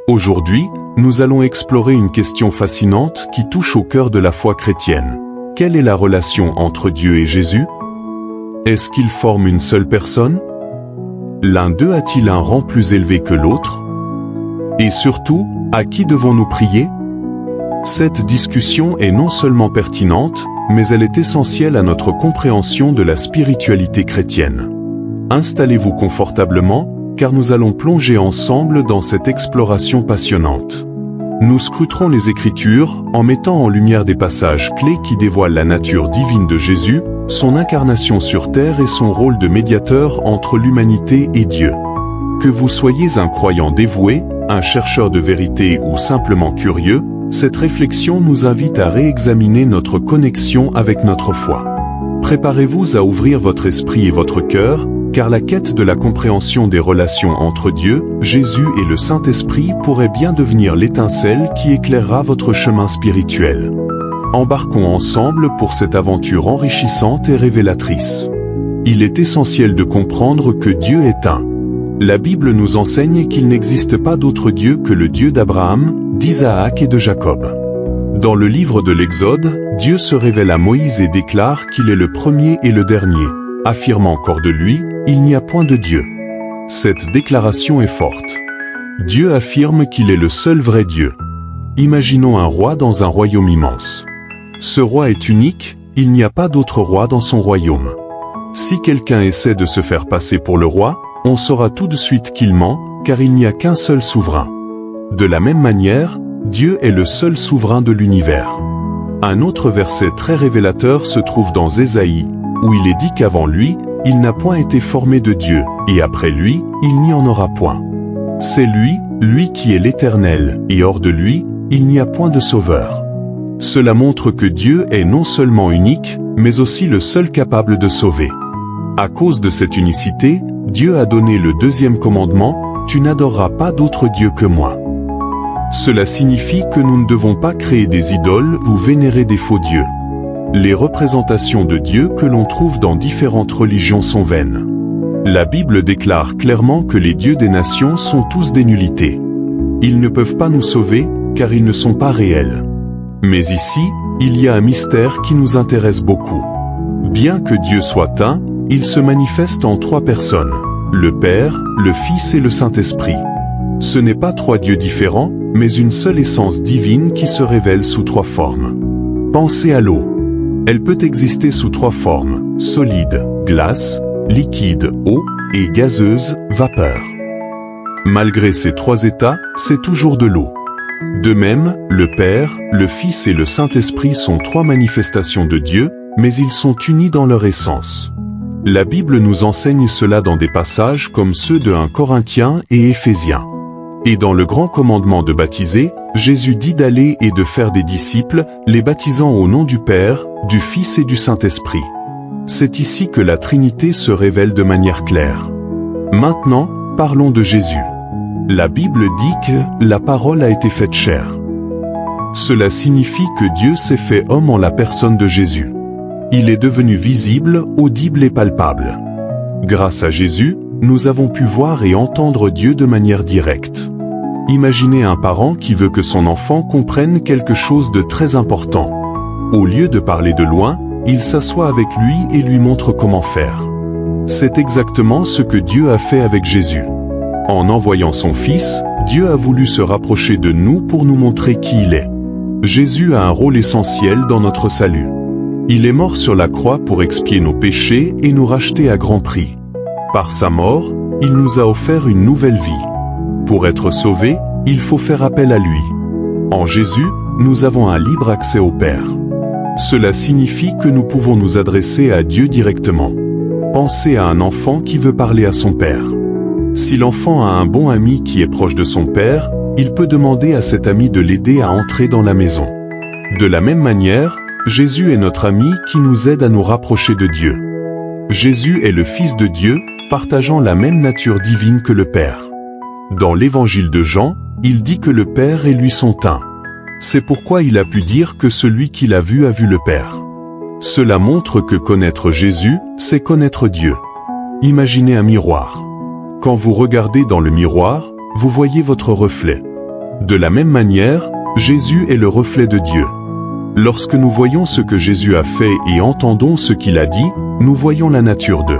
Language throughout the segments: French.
Aujourd'hui, nous allons explorer une question fascinante qui touche au cœur de la foi chrétienne. Quelle est la relation entre Dieu et Jésus? Est-ce qu'ils forment une seule personne? L'un d'eux a-t-il un rang plus élevé que l'autre? Et surtout, à qui devons-nous prier? Cette discussion est non seulement pertinente, mais elle est essentielle à notre compréhension de la spiritualité chrétienne. Installez-vous confortablement, car nous allons plonger ensemble dans cette exploration passionnante. Nous scruterons les Écritures en mettant en lumière des passages clés qui dévoilent la nature divine de Jésus, son incarnation sur terre et son rôle de médiateur entre l'humanité et Dieu. Que vous soyez un croyant dévoué, un chercheur de vérité ou simplement curieux, cette réflexion nous invite à réexaminer notre connexion avec notre foi. Préparez-vous à ouvrir votre esprit et votre cœur, car la quête de la compréhension des relations entre Dieu, Jésus et le Saint-Esprit pourrait bien devenir l'étincelle qui éclairera votre chemin spirituel. Embarquons ensemble pour cette aventure enrichissante et révélatrice. Il est essentiel de comprendre que Dieu est un. La Bible nous enseigne qu'il n'existe pas d'autre Dieu que le Dieu d'Abraham, d'Isaac et de Jacob. Dans le livre de l'Exode, Dieu se révèle à Moïse et déclare qu'il est le premier et le dernier, affirmant qu'hors de lui, il n'y a point de Dieu. Cette déclaration est forte. Dieu affirme qu'il est le seul vrai Dieu. Imaginons un roi dans un royaume immense. Ce roi est unique, il n'y a pas d'autre roi dans son royaume. Si quelqu'un essaie de se faire passer pour le roi, on saura tout de suite qu'il ment, car il n'y a qu'un seul souverain. De la même manière, Dieu est le seul souverain de l'univers. Un autre verset très révélateur se trouve dans Ésaïe, où il est dit qu'avant lui, il n'a point été formé de Dieu, et après lui, il n'y en aura point. C'est lui qui est l'Éternel, et hors de lui, il n'y a point de sauveur. Cela montre que Dieu est non seulement unique, mais aussi le seul capable de sauver. À cause de cette unicité, Dieu a donné le deuxième commandement, « Tu n'adoreras pas d'autre Dieu que moi ». Cela signifie que nous ne devons pas créer des idoles ou vénérer des faux dieux. Les représentations de Dieu que l'on trouve dans différentes religions sont vaines. La Bible déclare clairement que les dieux des nations sont tous des nullités. Ils ne peuvent pas nous sauver, car ils ne sont pas réels. Mais ici, il y a un mystère qui nous intéresse beaucoup. Bien que Dieu soit un, il se manifeste en trois personnes, le Père, le Fils et le Saint-Esprit. Ce n'est pas trois dieux différents, mais une seule essence divine qui se révèle sous trois formes. Pensez à l'eau. Elle peut exister sous trois formes, solide, glace, liquide, eau, et gazeuse, vapeur. Malgré ces trois états, c'est toujours de l'eau. De même, le Père, le Fils et le Saint-Esprit sont trois manifestations de Dieu, mais ils sont unis dans leur essence. La Bible nous enseigne cela dans des passages comme ceux de 1 Corinthiens et Éphésiens. Et dans le grand commandement de baptiser, Jésus dit d'aller et de faire des disciples, les baptisant au nom du Père, du Fils et du Saint-Esprit. C'est ici que la Trinité se révèle de manière claire. Maintenant, parlons de Jésus. La Bible dit que la parole a été faite chair. Cela signifie que Dieu s'est fait homme en la personne de Jésus. Il est devenu visible, audible et palpable. Grâce à Jésus, nous avons pu voir et entendre Dieu de manière directe. Imaginez un parent qui veut que son enfant comprenne quelque chose de très important. Au lieu de parler de loin, il s'assoit avec lui et lui montre comment faire. C'est exactement ce que Dieu a fait avec Jésus. En envoyant son Fils, Dieu a voulu se rapprocher de nous pour nous montrer qui il est. Jésus a un rôle essentiel dans notre salut. Il est mort sur la croix pour expier nos péchés et nous racheter à grand prix. Par sa mort, il nous a offert une nouvelle vie. Pour être sauvés, il faut faire appel à lui. En Jésus, nous avons un libre accès au Père. Cela signifie que nous pouvons nous adresser à Dieu directement. Pensez à un enfant qui veut parler à son père. Si l'enfant a un bon ami qui est proche de son père, il peut demander à cet ami de l'aider à entrer dans la maison. De la même manière, Jésus est notre ami qui nous aide à nous rapprocher de Dieu. Jésus est le Fils de Dieu, partageant la même nature divine que le Père. Dans l'évangile de Jean, il dit que le Père et lui sont un. C'est pourquoi il a pu dire que celui qui l'a vu a vu le Père. Cela montre que connaître Jésus, c'est connaître Dieu. Imaginez un miroir. Quand vous regardez dans le miroir, vous voyez votre reflet. De la même manière, Jésus est le reflet de Dieu. Lorsque nous voyons ce que Jésus a fait et entendons ce qu'il a dit, nous voyons la nature de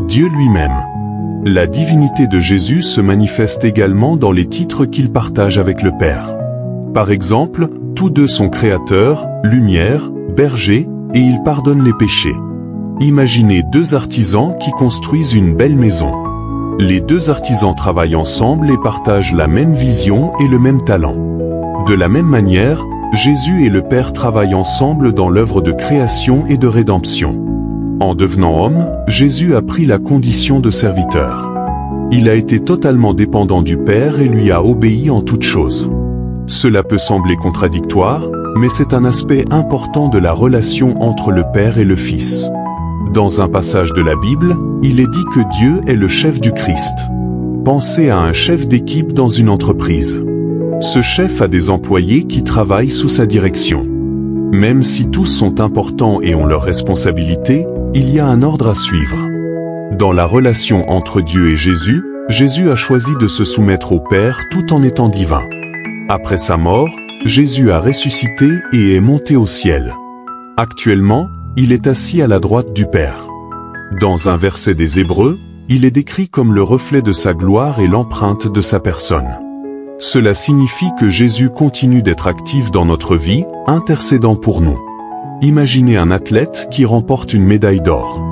Dieu lui-même. La divinité de Jésus se manifeste également dans les titres qu'il partage avec le Père. Par exemple, tous deux sont créateurs, lumière, berger, et ils pardonnent les péchés. Imaginez deux artisans qui construisent une belle maison. Les deux artisans travaillent ensemble et partagent la même vision et le même talent. De la même manière, Jésus et le Père travaillent ensemble dans l'œuvre de création et de rédemption. En devenant homme, Jésus a pris la condition de serviteur. Il a été totalement dépendant du Père et lui a obéi en toutes choses. Cela peut sembler contradictoire, mais c'est un aspect important de la relation entre le Père et le Fils. Dans un passage de la Bible, il est dit que Dieu est le chef du Christ. Pensez à un chef d'équipe dans une entreprise. Ce chef a des employés qui travaillent sous sa direction. Même si tous sont importants et ont leurs responsabilités, il y a un ordre à suivre. Dans la relation entre Dieu et Jésus, Jésus a choisi de se soumettre au Père tout en étant divin. Après sa mort, Jésus a ressuscité et est monté au ciel. Actuellement, il est assis à la droite du Père. Dans un verset des Hébreux, il est décrit comme le reflet de sa gloire et l'empreinte de sa personne. Cela signifie que Jésus continue d'être actif dans notre vie, intercédant pour nous. Imaginez un athlète qui remporte une médaille d'or.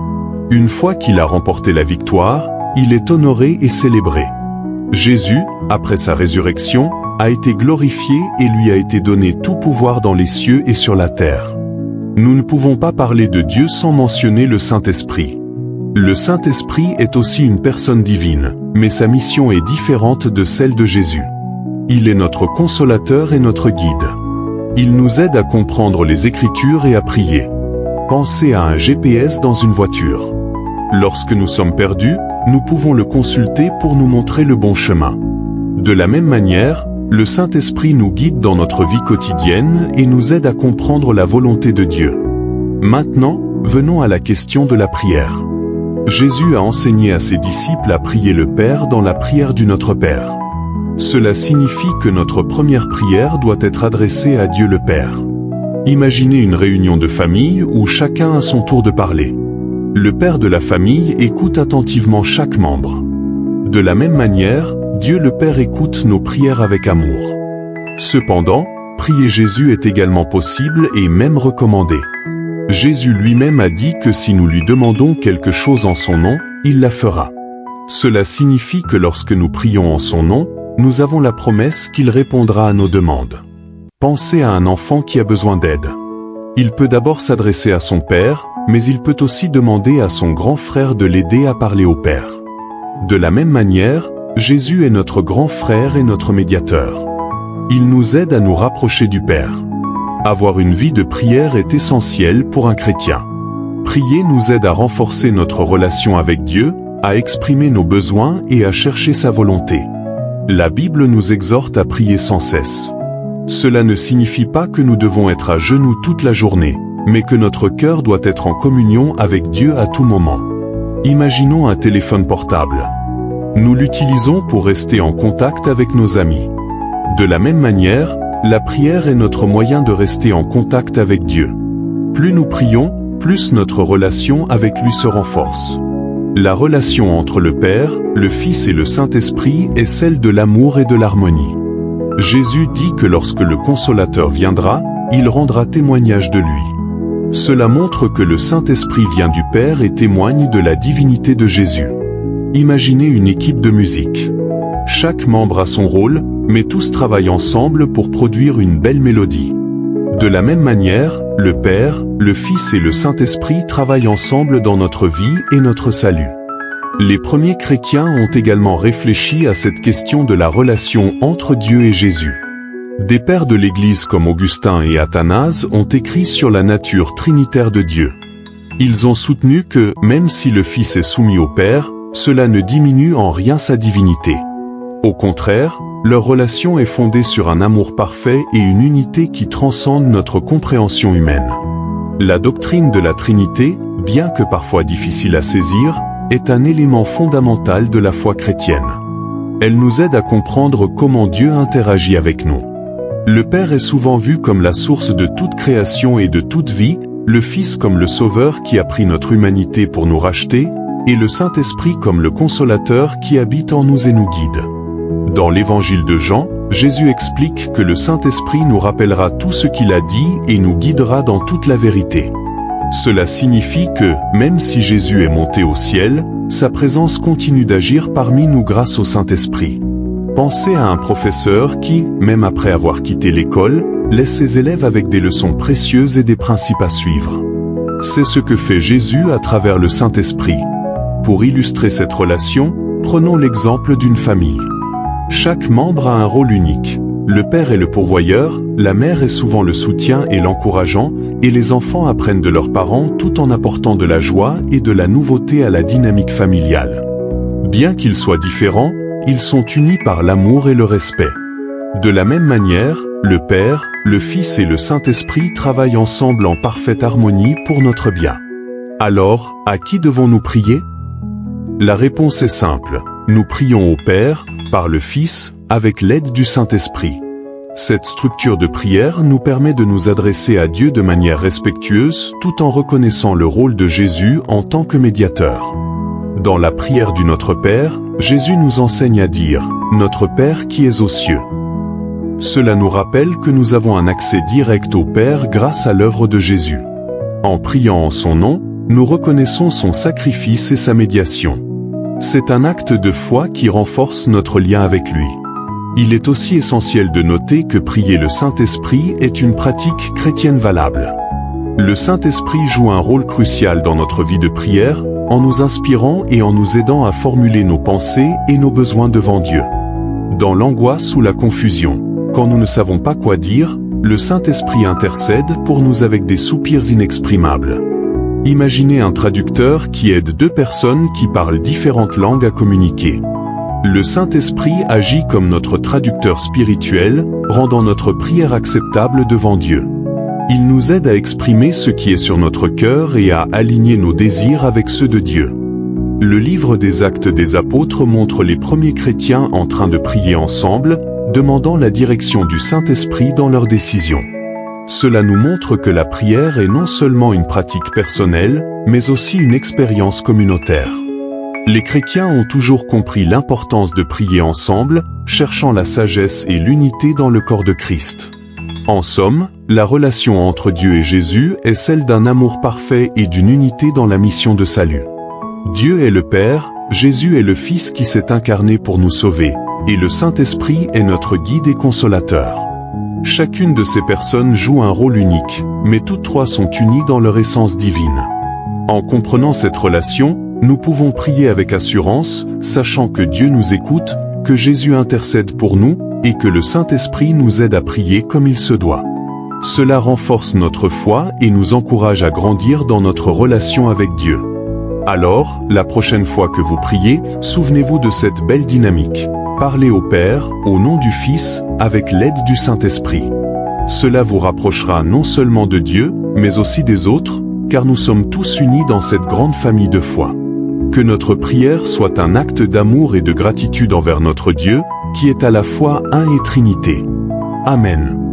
Une fois qu'il a remporté la victoire, il est honoré et célébré. Jésus, après sa résurrection, a été glorifié et lui a été donné tout pouvoir dans les cieux et sur la terre. Nous ne pouvons pas parler de Dieu sans mentionner le Saint-Esprit. Le Saint-Esprit est aussi une personne divine, mais sa mission est différente de celle de Jésus. Il est notre consolateur et notre guide. Il nous aide à comprendre les Écritures et à prier. Pensez à un GPS dans une voiture. Lorsque nous sommes perdus, nous pouvons le consulter pour nous montrer le bon chemin. De la même manière, le Saint-Esprit nous guide dans notre vie quotidienne et nous aide à comprendre la volonté de Dieu. Maintenant, venons à la question de la prière. Jésus a enseigné à ses disciples à prier le Père dans la prière du Notre Père. Cela signifie que notre première prière doit être adressée à Dieu le Père. Imaginez une réunion de famille où chacun a son tour de parler. Le Père de la famille écoute attentivement chaque membre. De la même manière, Dieu le Père écoute nos prières avec amour. Cependant, prier Jésus est également possible et même recommandé. Jésus lui-même a dit que si nous lui demandons quelque chose en son nom, il la fera. Cela signifie que lorsque nous prions en son nom, nous avons la promesse qu'il répondra à nos demandes. Pensez à un enfant qui a besoin d'aide. Il peut d'abord s'adresser à son père, mais il peut aussi demander à son grand frère de l'aider à parler au Père. De la même manière, Jésus est notre grand frère et notre médiateur. Il nous aide à nous rapprocher du Père. Avoir une vie de prière est essentiel pour un chrétien. Prier nous aide à renforcer notre relation avec Dieu, à exprimer nos besoins et à chercher sa volonté. La Bible nous exhorte à prier sans cesse. Cela ne signifie pas que nous devons être à genoux toute la journée, mais que notre cœur doit être en communion avec Dieu à tout moment. Imaginons un téléphone portable. Nous l'utilisons pour rester en contact avec nos amis. De la même manière, la prière est notre moyen de rester en contact avec Dieu. Plus nous prions, plus notre relation avec lui se renforce. La relation entre le Père, le Fils et le Saint-Esprit est celle de l'amour et de l'harmonie. Jésus dit que lorsque le Consolateur viendra, il rendra témoignage de lui. Cela montre que le Saint-Esprit vient du Père et témoigne de la divinité de Jésus. Imaginez une équipe de musique. Chaque membre a son rôle, mais tous travaillent ensemble pour produire une belle mélodie. De la même manière, le Père, le Fils et le Saint-Esprit travaillent ensemble dans notre vie et notre salut. Les premiers chrétiens ont également réfléchi à cette question de la relation entre Dieu et Jésus. Des pères de l'Église comme Augustin et Athanase ont écrit sur la nature trinitaire de Dieu. Ils ont soutenu que, même si le Fils est soumis au Père, cela ne diminue en rien sa divinité. Au contraire, leur relation est fondée sur un amour parfait et une unité qui transcende notre compréhension humaine. La doctrine de la Trinité, bien que parfois difficile à saisir, est un élément fondamental de la foi chrétienne. Elle nous aide à comprendre comment Dieu interagit avec nous. Le Père est souvent vu comme la source de toute création et de toute vie, le Fils comme le Sauveur qui a pris notre humanité pour nous racheter, et le Saint-Esprit comme le Consolateur qui habite en nous et nous guide. Dans l'Évangile de Jean, Jésus explique que le Saint-Esprit nous rappellera tout ce qu'il a dit et nous guidera dans toute la vérité. Cela signifie que, même si Jésus est monté au ciel, sa présence continue d'agir parmi nous grâce au Saint-Esprit. Pensez à un professeur qui, même après avoir quitté l'école, laisse ses élèves avec des leçons précieuses et des principes à suivre. C'est ce que fait Jésus à travers le Saint-Esprit. Pour illustrer cette relation, prenons l'exemple d'une famille. Chaque membre a un rôle unique. Le père est le pourvoyeur, la mère est souvent le soutien et l'encourageant, et les enfants apprennent de leurs parents tout en apportant de la joie et de la nouveauté à la dynamique familiale. Bien qu'ils soient différents, ils sont unis par l'amour et le respect. De la même manière, le Père, le Fils et le Saint-Esprit travaillent ensemble en parfaite harmonie pour notre bien. Alors, à qui devons-nous prier? La réponse est simple. Nous prions au Père, par le Fils, avec l'aide du Saint-Esprit. Cette structure de prière nous permet de nous adresser à Dieu de manière respectueuse tout en reconnaissant le rôle de Jésus en tant que médiateur. Dans la prière du Notre Père, Jésus nous enseigne à dire « Notre Père qui es aux cieux ». Cela nous rappelle que nous avons un accès direct au Père grâce à l'œuvre de Jésus. En priant en son nom, nous reconnaissons son sacrifice et sa médiation. C'est un acte de foi qui renforce notre lien avec lui. Il est aussi essentiel de noter que prier le Saint-Esprit est une pratique chrétienne valable. Le Saint-Esprit joue un rôle crucial dans notre vie de prière, en nous inspirant et en nous aidant à formuler nos pensées et nos besoins devant Dieu. Dans l'angoisse ou la confusion, quand nous ne savons pas quoi dire, le Saint-Esprit intercède pour nous avec des soupirs inexprimables. Imaginez un traducteur qui aide deux personnes qui parlent différentes langues à communiquer. Le Saint-Esprit agit comme notre traducteur spirituel, rendant notre prière acceptable devant Dieu. Il nous aide à exprimer ce qui est sur notre cœur et à aligner nos désirs avec ceux de Dieu. Le livre des Actes des Apôtres montre les premiers chrétiens en train de prier ensemble, demandant la direction du Saint-Esprit dans leurs décisions. Cela nous montre que la prière est non seulement une pratique personnelle, mais aussi une expérience communautaire. Les chrétiens ont toujours compris l'importance de prier ensemble, cherchant la sagesse et l'unité dans le corps de Christ. En somme, la relation entre Dieu et Jésus est celle d'un amour parfait et d'une unité dans la mission de salut. Dieu est le Père, Jésus est le Fils qui s'est incarné pour nous sauver, et le Saint-Esprit est notre guide et consolateur. Chacune de ces personnes joue un rôle unique, mais toutes trois sont unies dans leur essence divine. En comprenant cette relation, nous pouvons prier avec assurance, sachant que Dieu nous écoute, que Jésus intercède pour nous, et que le Saint-Esprit nous aide à prier comme il se doit. Cela renforce notre foi et nous encourage à grandir dans notre relation avec Dieu. Alors, la prochaine fois que vous priez, souvenez-vous de cette belle dynamique. Parlez au Père, au nom du Fils, avec l'aide du Saint-Esprit. Cela vous rapprochera non seulement de Dieu, mais aussi des autres, car nous sommes tous unis dans cette grande famille de foi. Que notre prière soit un acte d'amour et de gratitude envers notre Dieu, qui est à la fois un et Trinité. Amen.